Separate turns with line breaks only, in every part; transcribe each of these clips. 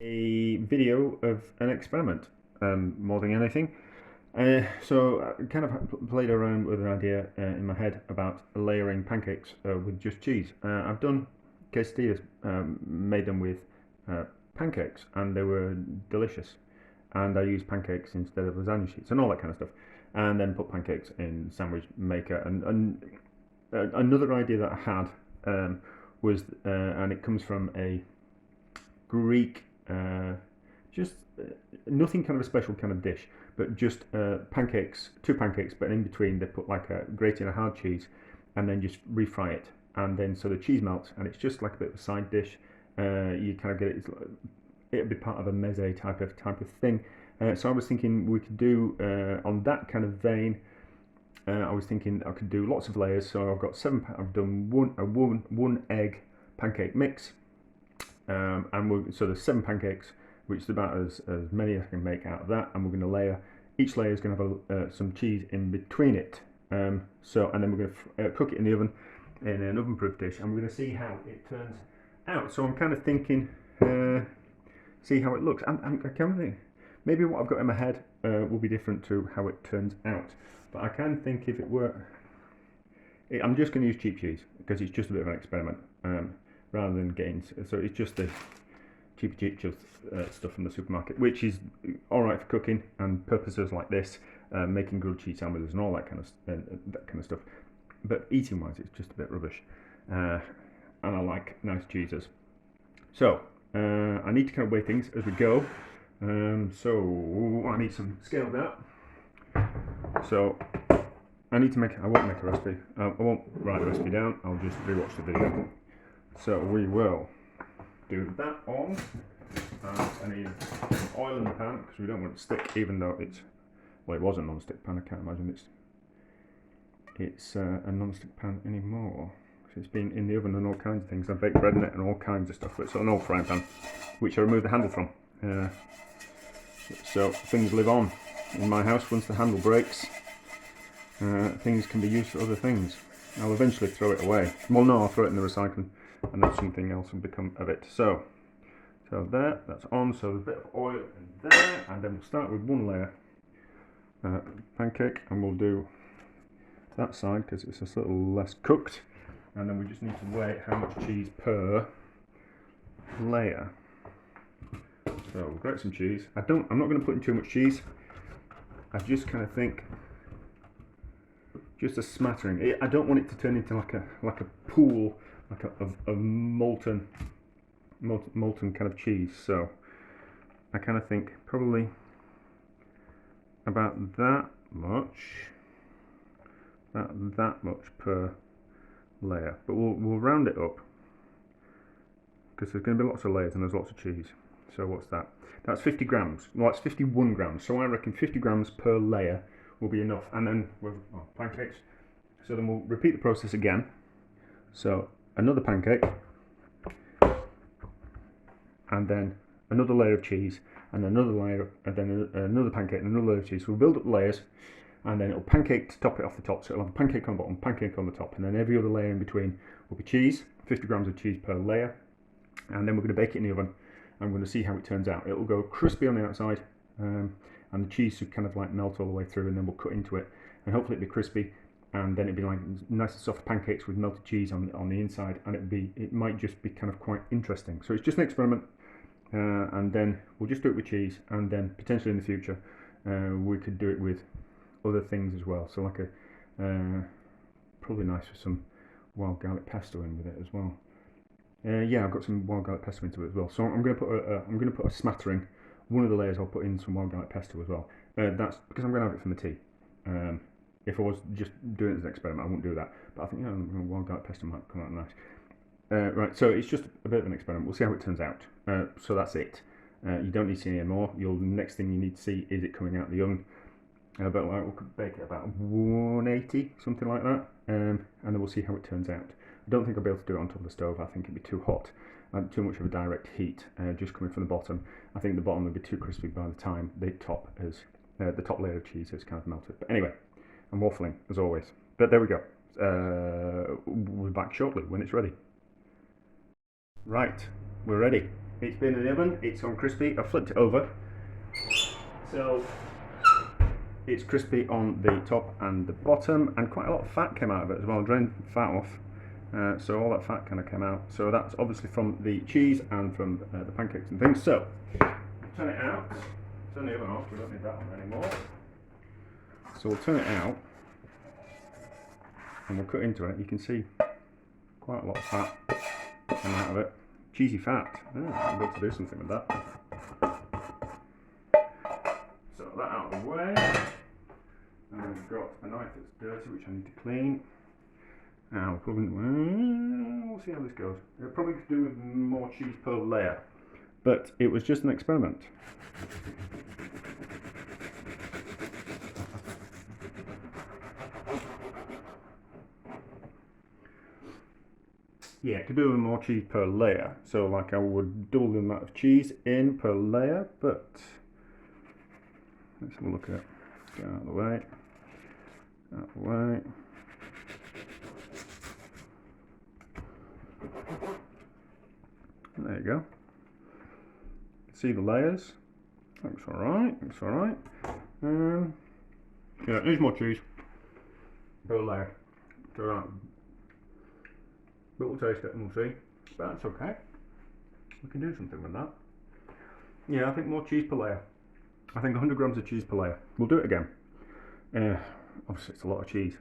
a video of an experiment more than anything. So I kind of played around with an idea in my head about layering pancakes with just cheese. I've done quesadillas, made them with pancakes, and they were delicious. And I used pancakes instead of lasagna sheets and all that kind of stuff. And then put pancakes in sandwich maker. And another idea that I had was, and it comes from a Greek, just nothing kind of a special kind of dish, but just pancakes, two pancakes, but in between they put like a grated hard cheese, and then just refry it, and then so the cheese melts, and it's just like a bit of a side dish. You kind of get it. It'd be part of a meze type of thing. So I was thinking we could do on that kind of vein. I was thinking I could do lots of layers. So I've got I've done one egg pancake mix. So there's 7 pancakes, which is about as many as I can make out of that, and we're going to layer. Each layer is going to have some cheese in between it. And then we're going to cook it in the oven in an oven-proof dish, and we're going to see how it turns out. So I'm kind of thinking, see how it looks. I kind of think maybe what I've got in my head will be different to how it turns out. But I can think if it were, I'm just going to use cheap cheese because it's just a bit of an experiment. Rather than getting, so it's just the cheap stuff from the supermarket, which is all right for cooking and purposes like this, making grilled cheese sandwiches and all that kind of stuff. But eating wise, it's just a bit rubbish, and I like nice cheeses. So I need to kind of weigh things as we go. So I need some scales out. So I need to make. I won't make a recipe. I won't write the recipe down. I'll just rewatch the video. So we will do that on, and I need some oil in the pan because we don't want it to stick, even though it was a non-stick pan. I can't imagine it's a non-stick pan anymore. It's been in the oven and all kinds of things. I've baked bread in it and all kinds of stuff, but it's an old frying pan, which I removed the handle from. So things live on in my house. Once the handle breaks, things can be used for other things. I'll eventually throw it away. Well, no, I'll throw it in the recycling, and then something else will become of it. So there, that's on. So there's a bit of oil in there, and then we'll start with one layer pancake, and we'll do that side because it's a little less cooked. And then we just need to weigh how much cheese per layer. So we'll grate some cheese. I'm not going to put in too much cheese. I just kind of think just a smattering. I don't want it to turn into like a pool, of molten kind of cheese. So I kind of think probably about that much per layer. But we'll round it up because there's going to be lots of layers and there's lots of cheese. So what's that? That's 50 grams. Well, it's 51 grams. So I reckon 50 grams per layer will be enough. And then with pancakes. So then we'll repeat the process again. So another pancake, and then another layer of cheese, and another layer, and then another pancake, and another layer of cheese. So we'll build up layers, and then it'll pancake to top it off the top. So it'll have a pancake on the bottom, pancake on the top, and then every other layer in between will be cheese. 50 grams of cheese per layer, and then we're going to bake it in the oven. I'm going to see how it turns out. It will go crispy on the outside, and the cheese should kind of like melt all the way through, and then we'll cut into it, and hopefully it'll be crispy, and then it'll be like nice and soft pancakes with melted cheese on the inside, and it might just be kind of quite interesting. So it's just an experiment, and then we'll just do it with cheese, and then potentially in the future we could do it with other things as well. So like probably nice for some wild garlic pesto in with it as well. Yeah, I've got some wild garlic pesto into it as well. So I'm going to put a smattering. One of the layers I'll put in some wild garlic pesto as well. That's because I'm going to have it for my tea. If I was just doing it as an experiment, I wouldn't do that. But I think wild garlic pesto might come out nice. Right, so it's just a bit of an experiment. We'll see how it turns out. So that's it. You don't need to see any more. The next thing you need to see is it coming out of the oven. But we'll bake it about 180, something like that, and then we'll see how it turns out. I don't think I'll be able to do it on top of the stove. I think it'd be too hot, too much of a direct heat just coming from the bottom. I think the bottom would be too crispy by the time the top layer of cheese has kind of melted. But anyway, I'm waffling as always. But there we go. We'll be back shortly when it's ready. Right, we're ready. It's been in the oven, it's on crispy. I flipped it over, so it's crispy on the top and the bottom, and quite a lot of fat came out of it as well. I drained fat off, so all that fat kind of came out. So that's obviously from the cheese and from the pancakes and things. So turn it out. Turn the oven off. We don't need that one anymore. So we'll turn it out, and we'll cut into it. You can see quite a lot of fat coming out of it. Cheesy fat. I'll be able to do something with that. So that out of the way. And then we've got a knife that's dirty, which I need to clean. Now we'll see how this goes. It'll probably do with more cheese per layer, but it was just an experiment. Yeah, it could do with more cheese per layer. So like I would double the amount of cheese in per layer, but let's have a look at it. Get out of the way. Out of the way. There you go. See the layers. Looks alright. Looks alright. Yeah, there's more cheese per layer. So, but we'll taste it and we'll see. But that's okay. We can do something with that. Yeah, I think more cheese per layer. I think 100 grams of cheese per layer. We'll do it again. Obviously, it's a lot of cheese,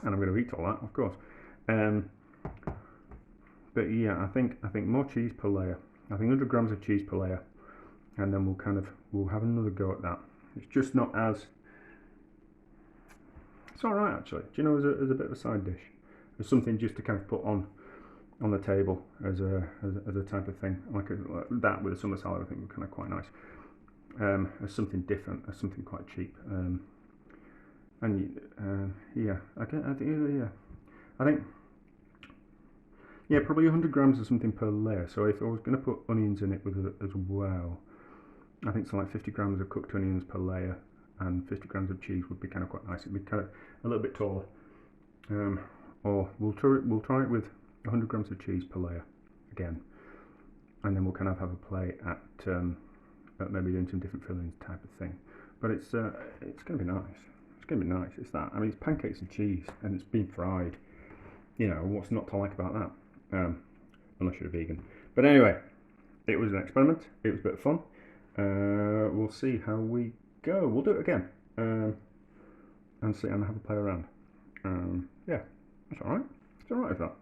and I'm going to eat all that, of course. But yeah, I think more cheese per layer. I think 100 grams of cheese per layer, and then we'll have another go at that. It's just not as. It's all right actually. Do you know, as a bit of a side dish, as something just to kind of put on the table as a type of thing, like that with a summer salad. I think would kind of quite nice. As something different, as something quite cheap. Yeah, I think yeah, probably 100 grams of something per layer. So if I was going to put onions in it with it as well, I think something like 50 grams of cooked onions per layer and 50 grams of cheese would be kind of quite nice. It'd be kind of a little bit taller. Or we'll try it with 100 grams of cheese per layer again, and then we'll kind of have a play at maybe doing some different fillings type of thing. But it's going to be nice. It's going to be nice. It's that. I mean, it's pancakes and cheese, and it's been fried. You know, what's not to like about that? Unless you're a vegan. But anyway, it was an experiment. It was a bit of fun. We'll see how we go. We'll do it again, and see and have a play around. Yeah, that's all right. It's all right with that.